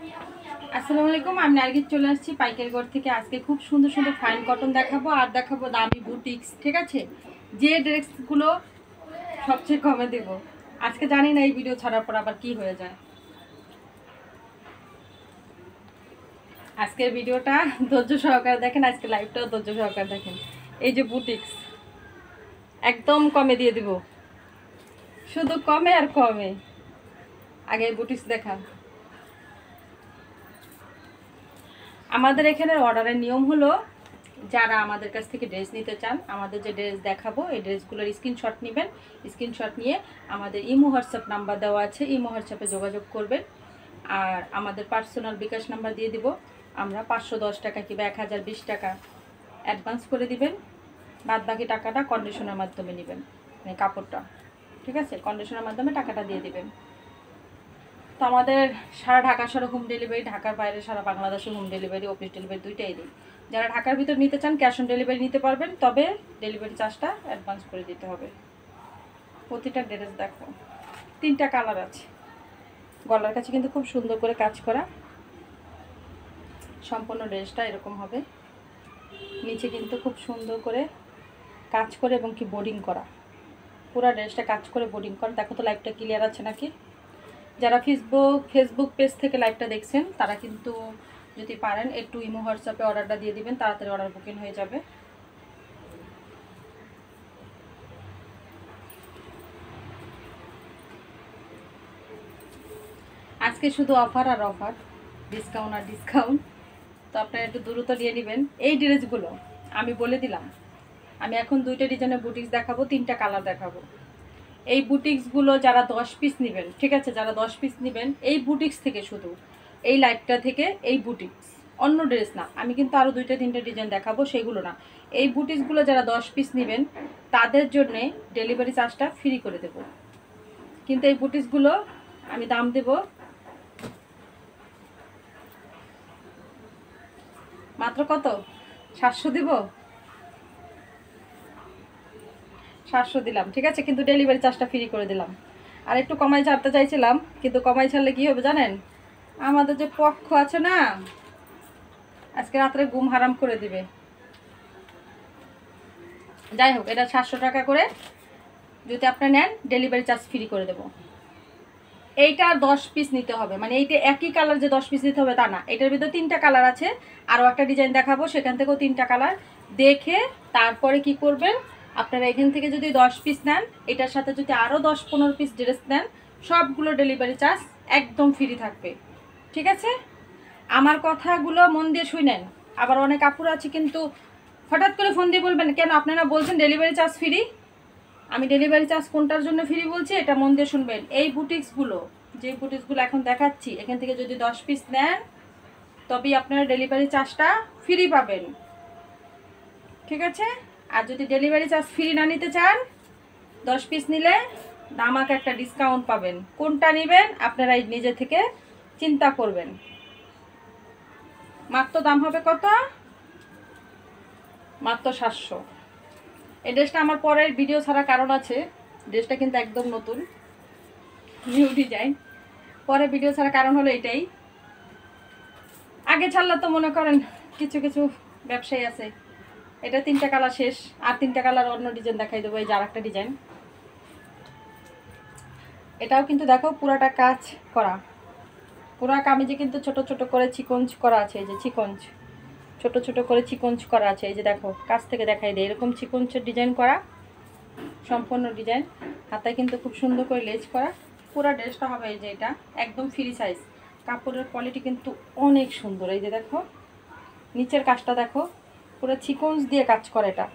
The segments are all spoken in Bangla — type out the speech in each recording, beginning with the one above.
আসসালামু আলাইকুম, আমি নার্গিস চলে আসছি পাইকারি ঘর থেকে। আজকে খুব সুন্দর সুন্দর ফাইন কটন দেখাবো আর দেখাবো দামি বুটিক্স। ঠিক আছে, যে ড্রেসগুলো সবচেয়ে কমে দেব। আজকে জানি না এই ভিডিও ছাড়ার পর আবার কি হয়ে যায়। আজকের ভিডিওটা ধৈর্য সহকারে দেখেন, আজকে লাইভটাও ধৈর্য সহকারে দেখেন। এই যে বুটিক্স একদম কমে দিয়ে দিব, শুধু কমে আর কমে। আগে বুটিক্স দেখা। আমাদের এখানে অর্ডারের নিয়ম হলো, যারা আমাদের কাছ থেকে ড্রেস নিতে চান, আমাদের যে ড্রেস দেখাবো এই ড্রেসগুলোর স্ক্রিনশট নেবেন। স্ক্রিনশট নিয়ে আমাদের ইমো হোয়াটসঅ্যাপ নাম্বার দেওয়া আছে, ইমো হোয়াটসঅ্যাপে যোগাযোগ করবেন। আর আমাদের পার্সোনাল বিকাশ নাম্বার দিয়ে দিব। আমরা 510 টাকা কিংবা 1020 টাকা অ্যাডভান্স করে দিবেন। বাদ বাকি টাকাটা কন্ডিশনের মাধ্যমে নেবেন, মানে কাপড়টা। ঠিক আছে, কন্ডিশনের মাধ্যমে টাকাটা দিয়ে দিবেন। তো আমাদের সারা ঢাকা সারা হোম ডেলিভারি, ঢাকার বাইরে সারা বাংলাদেশে হোম ডেলিভারি, অফিস ডেলিভারি দুইটাই দিই। যারা ঢাকার ভিতর নিতে চান ক্যাশ অন ডেলিভারি নিতে পারবেন, তবে ডেলিভারি চার্জটা অ্যাডভান্স করে দিতে হবে। প্রতিটা ড্রেস দেখো, 3টা কালার আছে। গলার কাছে কিন্তু খুব সুন্দর করে কাজ করা, সম্পূর্ণ ড্রেসটা এরকম হবে। নিচে কিন্তু খুব সুন্দর করে কাজ করে এবং কি বোর্ডিং করা, পুরো ড্রেসটা কাজ করে বোর্ডিং করা। দেখো তো লাইভটা ক্লিয়ার আছে নাকি। যারা ফেসবুক পেজ থেকে লাইভটা দেখছেন তারা কিন্তু যদি পারেন একটু ইমো হোয়াটসঅ্যাপে অর্ডারটা দিয়ে দিবেন, তাড়াতাড়ি অর্ডার বুকিং হয়ে যাবে। আজকে শুধু অফার আর অফার, ডিসকাউন্ট আর ডিসকাউন্ট। তো আপনারা একটু দ্রুত নিয়ে নেবেন এই ড্রেসগুলো। আমি বলে দিলাম, আমি এখন 2টা ডিজাইনের বুটিক্স দেখাবো, 3টা কালার দেখাবো। এই বুটিক্সগুলো যারা 10 পিস নেবেন, ঠিক আছে, যারা 10 পিস নেবেন এই বুটিক্স থেকে, শুধু এই লাইভটা থেকে এই বুটিক্স, অন্য ড্রেস না। আমি কিন্তু আরও 2টা 3টা ডিজাইন দেখাবো, সেগুলো না। এই বুটিক্সগুলো যারা 10 পিস নেবেন তাদের জন্যে ডেলিভারি চার্জটা ফ্রি করে দেব। কিন্তু এই বুটিক্সগুলো আমি দাম দেব মাত্র কত, 700 দেব। 700 দিলাম, ঠিক আছে, কিন্তু ডেলিভারি চার্জটা ফ্রি করে দিলাম। আর একটু কমাই ছাড়তে চাইছিলাম, কিন্তু কমাই ছাড়লে কী হবে জানেন, আমাদের যে পক্ষ আছে না, আজকে রাত্রে ঘুম হারাম করে দিবে। যাই হোক, এটা 700 টাকা করে যদি আপনি নেন ডেলিভারি চার্জ ফ্রি করে দেব। এইটা 10 পিস নিতে হবে, মানে এইটা একই কালার যে 10 পিস নিতে হবে তা না। এটার ভিতরে 3টা কালার আছে, আরও একটা ডিজাইন দেখাবো, সেখান থেকেও 3টা কালার দেখে তারপরে কি করবেন, আপনারা এখান থেকে যদি 10 পিস নেন, এটার সাথে যদি আরও 10-15 পিস ড্রেস নেন, সবগুলো ডেলিভারি চার্জ একদম ফ্রি থাকবে। ঠিক আছে, আমার কথাগুলো মন দিয়ে শুনেন। আবার অনেক আপুরা আছে কিন্তু হঠাৎ করে ফোন দিয়ে বলবেন, কেন আপনারা বলছেন ডেলিভারি চার্জ ফ্রি। আমি ডেলিভারি চার্জ কোনটার জন্য ফ্রি বলছি এটা মন দিয়ে শুনবেন। এই বুটিক্সগুলো, যে বুটিক্সগুলো এখন দেখাচ্ছি, এখান থেকে যদি 10 পিস নেন তবেই আপনারা ডেলিভারি চার্জটা ফ্রি পাবেন। ঠিক আছে, আর যদি ডেলিভারি চার্জ ফ্রি না নিতে চান, 10 পিস নিলে দামাকে একটা ডিসকাউন্ট পাবেন। কোনটা নেবেন আপনারা নিজে থেকে চিন্তা করবেন। মাত্র দাম হবে কত, মাত্র 700। এই ড্রেসটা আমার পরের ভিডিও ছাড়ার কারণ আছে, ড্রেসটা কিন্তু একদম নতুন, নিউ ডিজাইন। পরে ভিডিও ছাড়ার কারণ হলো এটাই, আগে ছাড়লে তো মনে করেন কিছু কিছু ব্যবসায়ী আছে। এটা 3টা কালার শেষ, আর 3টা কালার অন্য ডিজাইন দেখাই দেবো। এই যে আরেকটা ডিজাইন, এটাও কিন্তু দেখো পুরাটা কাজ করা, পুরা কামিজে কিন্তু ছোট ছোট করে চিকঞ্চ করা আছে। এই যে চিকঞ্চ, ছোট ছোট করে চিকঞ্চ করা আছে। এই যে দেখো, কাছ থেকে দেখাই দেয়, এরকম চিকঞ্চের ডিজাইন করা সম্পূর্ণ ডিজাইন। হাতায় কিন্তু খুব সুন্দর করে লেজ করা। পুরো ড্রেসটা হবে এই যে এটা একদম ফ্রি সাইজ। কাপড়ের কোয়ালিটি কিন্তু অনেক সুন্দর। এই যে দেখো নিচের কাজটা দেখো, পুরো চিকঞ্চ দিয়ে কাজ করা এটা।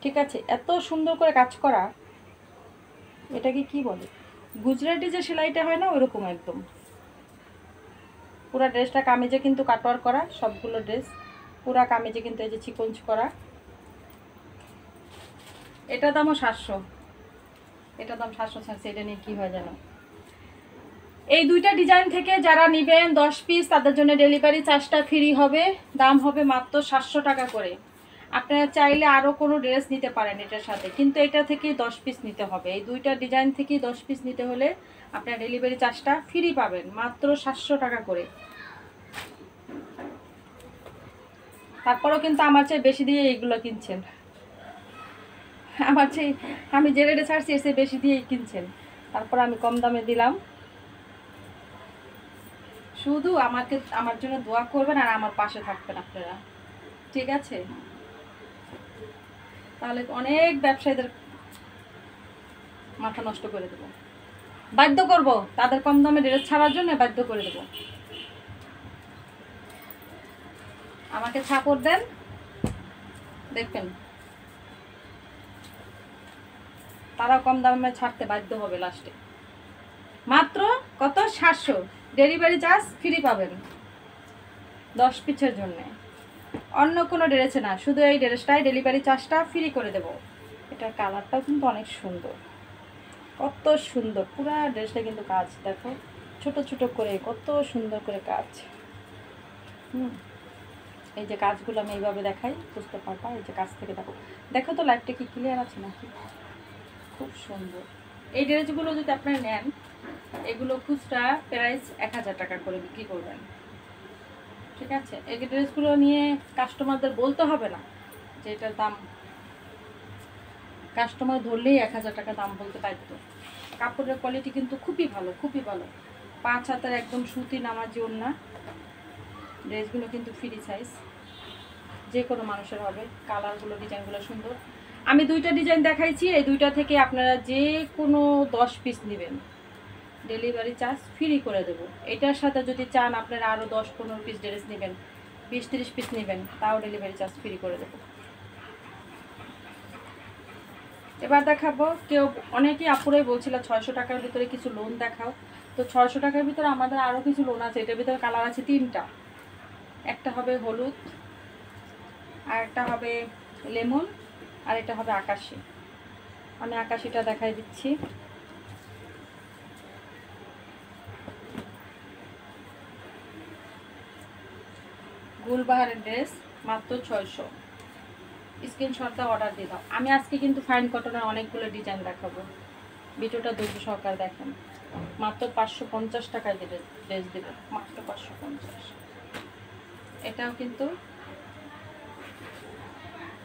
ঠিক আছে, এত সুন্দর করে কাজ করা, এটাকে কি বলে, গুজরাটি যে সেলাইটা হয় না ওইরকম একদম। পুরা ড্রেসটা কামিজে কিন্তু কাটওয়ার করা, সবগুলো ড্রেস পুরা কামিজে কিন্তু এই যে চিকঞ্চ করা। এটা দামও 700, এটা দাম 700 ছাড়ছে। এটা নিয়ে কী হয় জানো, এই 2টা ডিজাইন থেকে যারা নেবেন 10 পিস তাদের জন্য ডেলিভারি চার্জটা ফ্রি হবে। দাম হবে মাত্র 700 টাকা করে। আপনারা চাইলে আরও কোনো ড্রেস নিতে পারেন এটার সাথে, কিন্তু এটা থেকে 10 পিস নিতে হবে। এই 2টা ডিজাইন থেকেই 10 পিস নিতে হলে আপনারা ডেলিভারি চার্জটা ফ্রি পাবেন মাত্র 700 টাকা করে। তারপরেও কিন্তু আমার চেয়ে বেশি দিয়ে এইগুলো কিনছেন, আমার চেয়ে আমি যে রেটে ছাড়ছি এর চেয়ে বেশি দিয়েই কিনছেন। তারপর আমি কম দামে দিলাম। শুধু আমার জন্য দোয়া করবেন আর আমার পাশে থাকবেন আপনারা, ঠিক আছে? তাহলে অনেক ব্যবসায়ীদের মাথা নষ্ট করে দেবো, বাধ্য করব তাদের কম দামে ড্রেস ছাড়ার জন্য, বাধ্য করে দেবো। আমাকে সাপোর্ট দেন, দেখবেন তারাও কম দামে ছাড়তে বাধ্য হবে লাস্টে। মাত্র কত? 700, ডেলিভারি চার্জ ফ্রি পাবেন 10 পিসের জন্য। অন্য কোনো ড্রেসে না, শুধু এই ড্রেসটাই ডেলিভারি চার্জটা ফ্রি করে দেব। এটার কালারটাও কিন্তু অনেক সুন্দর, কত সুন্দর পুরো ড্রেসটা কিন্তু কাজ দেখো, ছোট ছোট করে কত সুন্দর করে কাজ। এই যে কাজগুলো আমি এইভাবে দেখাই, বুঝতে পারবা। এই যে কাজ থেকে দেখো, দেখো তো লাইটটা কি ক্লিয়ার আছে নাকি? খুব সুন্দর। এই ড্রেসগুলো যদি আপনারা নেন, এগুলো খুচরা প্রাইস 1000 টাকা করে বিক্রি করবেন, ঠিক আছে? এই ড্রেসগুলো নিয়ে কাস্টমারদের বলতে হবে না যে এটার দাম, কাস্টমার ধরলেই 1000 টাকা দাম বলতে বাধ্য। কাপড়ের কোয়ালিটি কিন্তু খুবই ভালো, খুবই ভালো। 5 হাতের একদম সুতি নামাজি ওড়না। ড্রেসগুলো কিন্তু ফ্রি সাইজ, যে কোনো মানুষের হবে। কালারগুলো, ডিজাইনগুলো সুন্দর। আমি 2টা ডিজাইন দেখাইছি, এই 2টা থেকে আপনারা যে কোনো 10 পিস নেবেন, ডেলিভারি চার্জ ফ্রি করে দেবো। এটার সাথে যদি চান আপনারা আরও 10-15 পিস ড্রেস নেবেন, 20-30 পিস নেবেন, তাও ডেলিভারি চার্জ ফ্রি করে দেবো। এবার দেখাবো, কেউ অনেকেই আপুরাই বলছিল 600 টাকার ভিতরে কিছু লোন দেখাও। তো 600 টাকার ভিতরে আমাদের আরও কিছু লোন আছে। এটার ভিতরে কালার আছে 3টা। একটা হবে হলুদ, আর একটা হবে লেমন, আর এটা হবে আকাশি। আমি আকাশিটা দেখাই দিচ্ছি। গুলবাহারের ড্রেস মাত্র 600। স্ক্রিনশটটা অর্ডার দিয়ে দাও। আমি আজকে কিন্তু ফাইন কটনের অনেকগুলো ডিজাইন দেখাবো, ভিডিওটা ধৈর্য সহকারে দেখেন। মাত্র 550 টাকায় ড্রেস দেবো, মাত্র 550। এটাও কিন্তু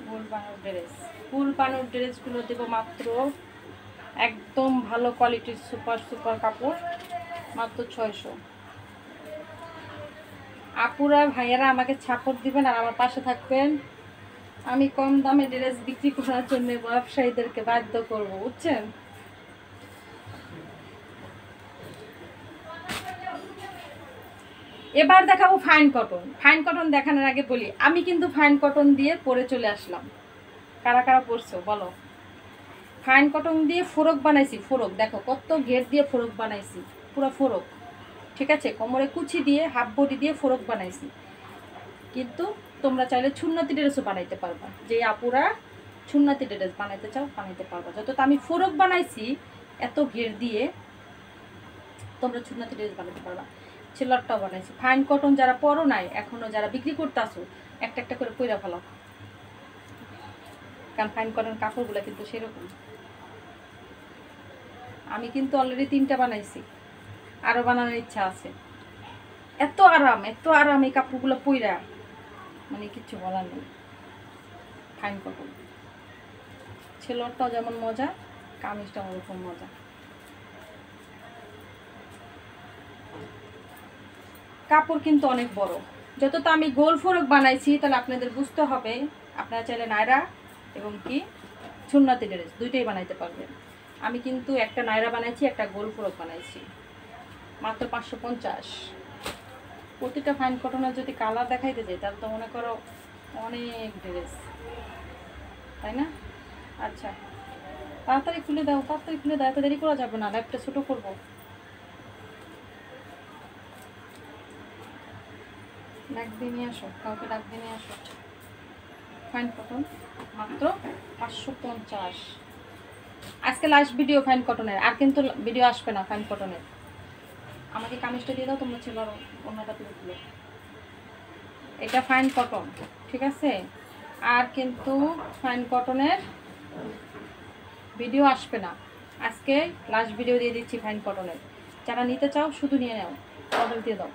ফুল বানানোর ড্রেস, ফুল বানানোর ড্রেসগুলো দেবো মাত্র একদম ভালো কোয়ালিটির সুপার সুপার কাপড়, মাত্র 600। আপুরা ভাইয়ারা আমাকে সাপোর্ট দিবেন আর আমার পাশে থাকবেন। আমি কম দামে ড্রেস বিক্রি করার জন্য ব্যবসায়ীদেরকে বাধ্য করবো, বুঝছেন? এবার দেখাবো ফাইন কটন। ফাইন কটন দেখানোর আগে বলি, আমি কিন্তু ফাইন কটন দিয়ে পরে চলে আসলাম। কারা কারা পরছো বলো? ফাইন কটন দিয়ে ফোরক বানাইছি, ফোরক দেখো কত ঘের দিয়ে ফোরক বানাইছি, পুরো ফোরক, ঠিক আছে? কোমরে কুচি দিয়ে হাফ বডি দিয়ে ফোরক বানাইছি। কিন্তু তোমরা চাইলে সুন্নতি ড্রেসও বানাইতে পারবা, যে আপুরা সুন্নতি ড্রেস বানাইতে চাও বানাইতে পারবা। যত আমি ফোরক বানাইছি এত ঘের দিয়ে, তোমরা সুন্নতি ড্রেস বানাইতে পারবা। ছেলেরটাও বানাইছি। ফাইন কটন যারা পরো নাই এখনো, যারা বিক্রি করতে আসো, একটা একটা করে পয়রা ফেলো, কারণ ফাইন কটন কাপড়গুলো কিন্তু সেরকম। আমি কিন্তু অলরেডি 3টা বানাইছি, আরও বানানোর ইচ্ছা আছে। এত আরাম, এত আরাম এই কাপড়গুলো পইরা, মানে কিচ্ছু বলার নেই। ফাইন কটন ছেলেরটাও যেমন মজা, কামিজটাও ওরকম মজা। কাপড় কিন্তু অনেক বড়। যত তো আমি গোল ফোরক বানাইছি, তাহলে আপনাদের বুঝতে হবে আপনারা চাইলে নায়রা এবং কি সুন্নতি ড্রেস দুইটাই বানাইতে পারবেন। আমি কিন্তু একটা নায়রা বানাইছি, একটা গোল ফোরক বানাইছি, মাত্র 550। প্রতিটা ফাইন কটনের যদি কালার দেখাইতে যাই তাহলে তো মনে করো অনেক ড্রেস, তাই না? আচ্ছা তাড়াতাড়ি খুলে দাও, তাড়াতাড়ি খুলে দাও, এত দেরি করা যাবে না, লাইভটা ছোটো করবো। ডাক দিয়ে নিয়ে আসো, কাউকে ডাক দিয়ে নিয়ে আসো। ফাইন কটন মাত্র 550। আজকে লাস্ট ভিডিও ফাইন কটনের, আর কিন্তু ভিডিও আসবে না ফাইন কটনের। আমাকে কামিজটা দিয়ে দাও, তোমরা ছিল অন্যটা তুলে তুলো। এটা ফাইন কটন, ঠিক আছে? আর কিন্তু ফাইন কটনের ভিডিও আসবে না, আজকে লাস্ট ভিডিও দিয়ে দিচ্ছি ফাইন কটনের। যারা নিতে চাও শুধু নিয়ে নাও, অর্ডার দিয়ে দাও।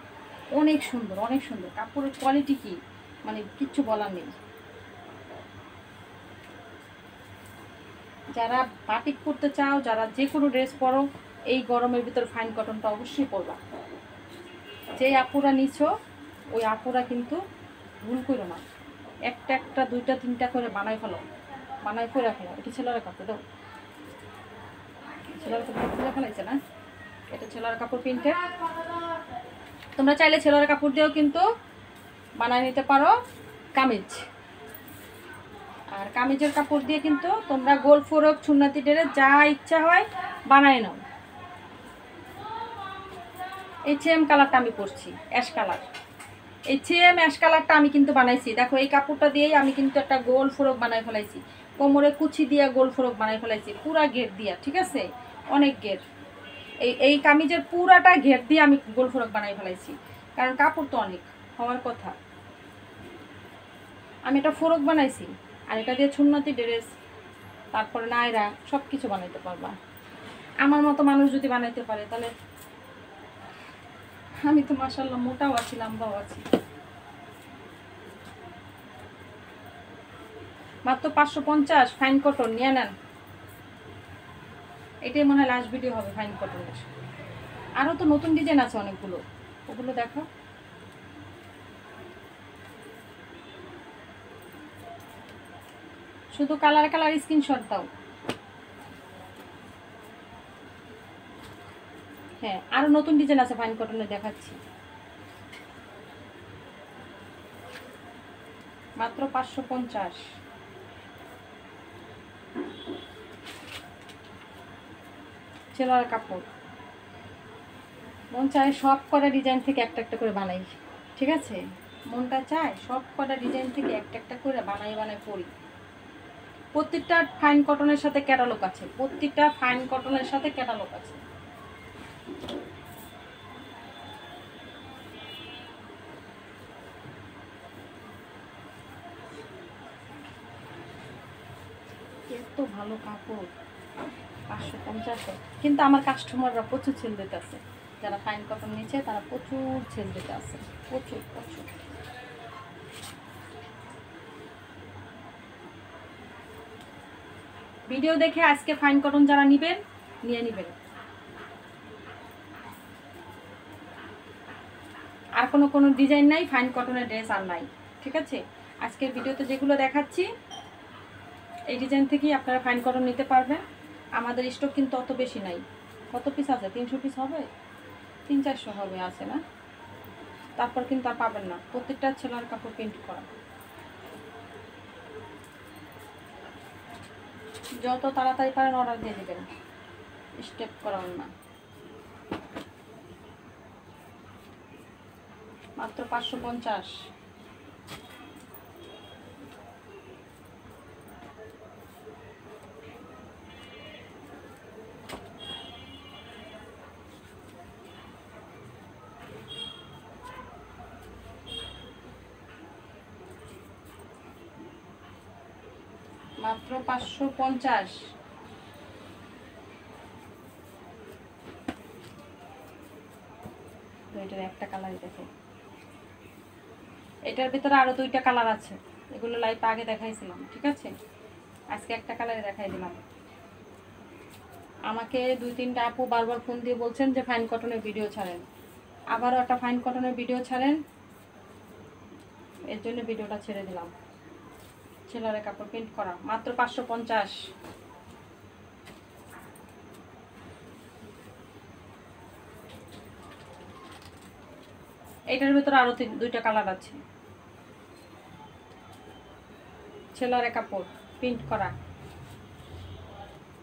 অনেক সুন্দর, অনেক সুন্দর কাপড়ের কোয়ালিটি কি, মানে কিচ্ছু বলার নেই। যারা বাটিক পরতে চাও, যারা যে কোনো ড্রেস পরো, এই গরমের ভিতর ফাইন কটনটা অবশ্যই পরবা। যে আপুরা নিছো ওই আপুরা কিন্তু ভুল করো না, একটা একটা দুইটা তিনটা করে বানাই ফেলো, বানাই করে ফেলো। এটা ছেলেরা কাপড় দাও, ছেলের কাপড় খুলে ফেলাইছে না, এটা ছেলের কাপড় প্রিন্টের। তোমরা চাইলে ছেলের কাপড় দিয়েও কিন্তু বানাই নিতে পারো কামিজ। আর কামিজের কাপড় দিয়ে কিন্তু তোমরা গোল ফোরক সুন্নতি ড্রেস যা ইচ্ছা হয় বানাই নাও। এই সেম কালারটা আমি পরছি, অ্যাশ কালার। এই সেম অ্যাশ কালারটা আমি কিন্তু বানাইছি। দেখো এই কাপড়টা দিয়েই আমি কিন্তু একটা গোল ফোরক বানাই ফেলাইছি, কোমরে কুচি দিয়া গোল ফোরক বানাই ফেলাইছি, পুরা ঘের দিয়া, ঠিক আছে, অনেক ঘের। এই কামিজের পুরাটা ঘের দিয়ে আমি গোল ফোরক বানাই ফেলাইছি, কারণ কাপড় তো অনেক হওয়ার কথা। আমি এটা ফোরক বানাইছি, আর এটা দিয়ে সুন্নতি ড্রেস, তারপরে নায়রা, সব কিছু বানাইতে পারবা। আমার মতো মানুষ যদি বানাইতে পারে তাহলে আমি তো মাশাআল্লাহ মোটাও আছি, লম্বাও আছি। মাত্র 550 ফাইন কটন নিয়ে নেন। এটাই মনে হয় লাস্ট ভিডিও হবে ফাইন কটনের। আরও তো নতুন ডিজাইন আছে অনেকগুলো, ওগুলো দেখো। শুধু কালার কালার স্ক্রিনশট দাও। হ্যাঁ, আরও নতুন ডিজাইন আছে ফাইন কটনে, দেখাচ্ছি। মাত্র 550। ছেলের কাপড় মন চায় সব কটা ডিজাইন থেকে একটা একটা করে বানাই, ঠিক আছে, মনটা চায় সব কটা ডিজাইন থেকে একটা একটা করে বানাই বানাই পরি। প্রত্যেকটা ফাইন কটনের সাথে ক্যাটালগ আছে, প্রত্যেকটা ফাইন কটনের সাথে ক্যাটালগ আছে। এত ভালো কাপড়, 550। কিন্তু আমার কাস্টমাররা প্রচুর সেল দিতে আছে, যারা ফাইন কটন নিচ্ছে তারা প্রচুর সেল দিতে আছে, প্রচুর প্রচুর। ভিডিও দেখে আজকে ফাইন কটন যারা নিবেন নিয়ে নিবেন। আর কোনো ডিজাইন নাই, ফাইন কটনের ড্রেস আর নাই, ঠিক আছে। আজকের ভিডিওতে যেগুলো দেখাচ্ছি এই ডিজাইন থেকেই আপনারা ফাইন কটন নিতে পারবেন। আমাদের স্টক কিন্তু অত বেশি নাই। কত পিস আছে? 300 পিস হবে, 300-400 হবে, আছে না? তারপর কিন্তু আর পাবেন না। প্রত্যেকটা ছেলের কাপড় প্রিন্ট করা। যত তাড়াতাড়ি পারেন অর্ডার দিয়ে দেবেন, স্টেপ করান না। মাত্র 550। মাত্র 550। এটার একটা কালারই দেখে, এটার ভিতরে আরো 2টা কালার আছে, এগুলো লাইভ আগে দেখাইছিলাম, ঠিক আছে। আজকে একটা কালারে দেখাই দিলাম। আমাকে 2-3টা আপু বারবার ফোন দিয়ে বলছেন যে ফাইন কটনের ভিডিও ছাড়েন, আবারও একটা ফাইন কটনের ভিডিও ছাড়েন, এর জন্য ভিডিওটা ছেড়ে দিলাম। ছেলের কাপড় প্রিন্ট করা, মাত্র 550। এটার ভিতরে আরো 2টা কালার আছে। ছেলের কাপড় প্রিন্ট করা,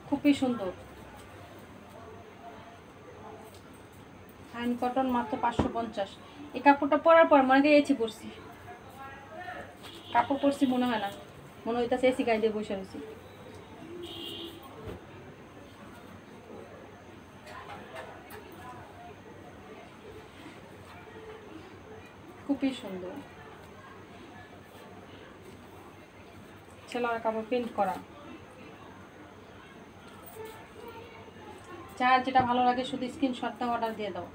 খুবই সুন্দর। ফাইন কটন মাত্র 550। এই কাপড়টা পরার পর মনে হয় এসি পরছি, কাপড় পরছি মনে হয় না, মনে হইতেছে এসি গায়ে দিয়ে বসে রয়েছি। খুবই সুন্দর। ছেলের কাপড় প্রিন্ট করা, যার যেটা ভালো লাগে শুধু স্ক্রিনশটটা অর্ডার দিয়ে দাও।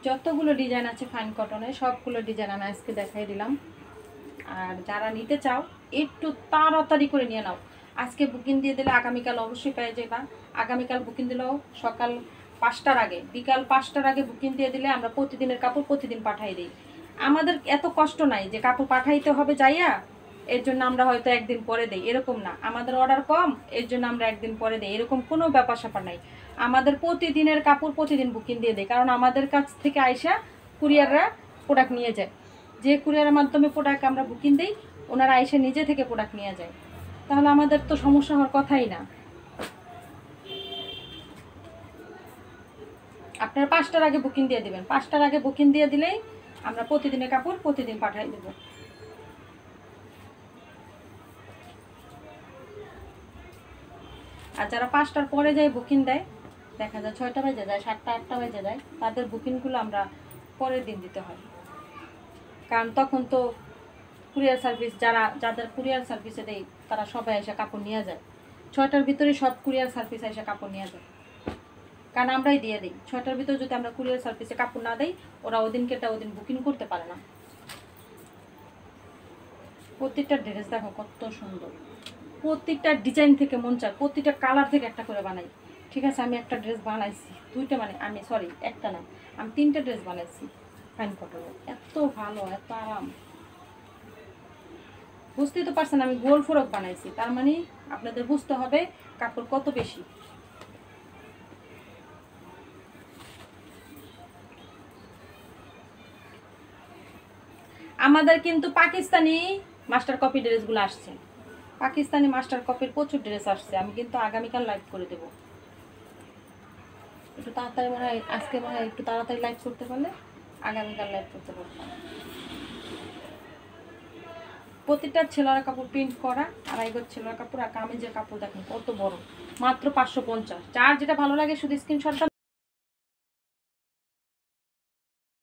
যতগুলো ডিজাইন আছে ফাইন কটনের সবগুলো ডিজাইন আমি আজকে দেখাই দিলাম। আর যারা নিতে চাও একটু তাড়াতাড়ি করে নিয়ে নাও। আজকে বুকিং দিয়ে দিলে আগামীকাল অবশ্যই পেয়ে যাবা। আগামীকাল বুকিং দিলেও সকাল 5টার আগে, বিকাল 5টার আগে বুকিং দিয়ে দিলে আমরা প্রতিদিনের কাপড় প্রতিদিন পাঠাই দিই। আমাদের এত কষ্ট নাই যে কাপড় পাঠাইতে হবে যাইয়া, এর জন্য আমরা হয়তো একদিন পরে দিই, এরকম না। আমাদের অর্ডার কম, এর জন্য আমরা একদিন পরে দিই, এরকম কোনো ব্যাপার স্যাপার নাই। আমাদের প্রতিদিনের কাপড় প্রতিদিন বুকিং দিয়ে দেয়, কারণ আমাদের কাছ থেকে আইসা কুরিয়াররা প্রোডাক্ট নিয়ে যায়। যে কুরিয়ারের মাধ্যমে প্রোডাক্ট আমরা বুকিং দিই, ওনারা আইসা নিজে থেকে প্রোডাক্ট নিয়ে যায়। তাহলে আমাদের তো সমস্যা হওয়ার কথাই না। আপনারা 5টার আগে বুকিং দিয়ে দিবেন। 5টার আগে বুকিং দিয়ে দিলেই আমরা প্রতিদিনের কাপড় প্রতিদিন পাঠিয়ে দেব। আর যারা 5টার পরে যায় বুকিং দেয়, দেখা যায় 6টা বেজে যায়, 7টা 8টা বেজে যায়, তাদের বুকিংগুলো আমরা পরের দিন দিতে হয়। কারণ তখন তো কুরিয়ার সার্ভিস যাদের কুরিয়ার সার্ভিসে দেয় তারা সবাই এসে কাপড় নিয়ে যায়। 6টার ভিতরে সব কুরিয়ার সার্ভিস এসে কাপড় নিয়ে যায়, কারণ আমরাই দিয়ে দিই। 6টার ভিতরে যদি আমরা কুরিয়ার সার্ভিসে কাপড় না দিই, ওরা ওদিন বুকিং করতে পারে না। প্রত্যেকটা ড্রেস দেখো কত সুন্দর, প্রত্যেকটা ডিজাইন থেকে মন চায়, প্রত্যেকটা কালার থেকে একটা করে বানাই। ঠিক আছে, আমি একটা ড্রেস বানাইছি, একটা না, আমি 3টা ড্রেস বানাইছি ফাইন কটনের। এত ভালো, এত আরাম, বুঝতেই তো পারছেন। আমি গোল ফ্রক বানাইছি, তার মানে আপনাদের বুঝতে হবে কাপড় কত বেশি। আমাদের কিন্তু পাকিস্তানি মাস্টার কপি ড্রেসগুলো আসছে, পাকিস্তানি মাস্টার কপির প্রচুর ড্রেস আসছে। আমি কিন্তু আগামীকাল লাইভ করে দেব। একটু তাড়াতাড়ি মনে হয়, আজকে মনে হয় একটু তাড়াতাড়ি লাইভ করতে পারলে আগামীকাল লাইভ করতে পারতাম। প্রতিটা ছেলের কাপড় প্রিন্ট করা, আড়াই গজ ছেলের কাপড়। আর কামিজের কাপড় দেখেন কত বড়, মাত্র 550। যার যেটা ভালো লাগে শুধু স্ক্রিনশটটা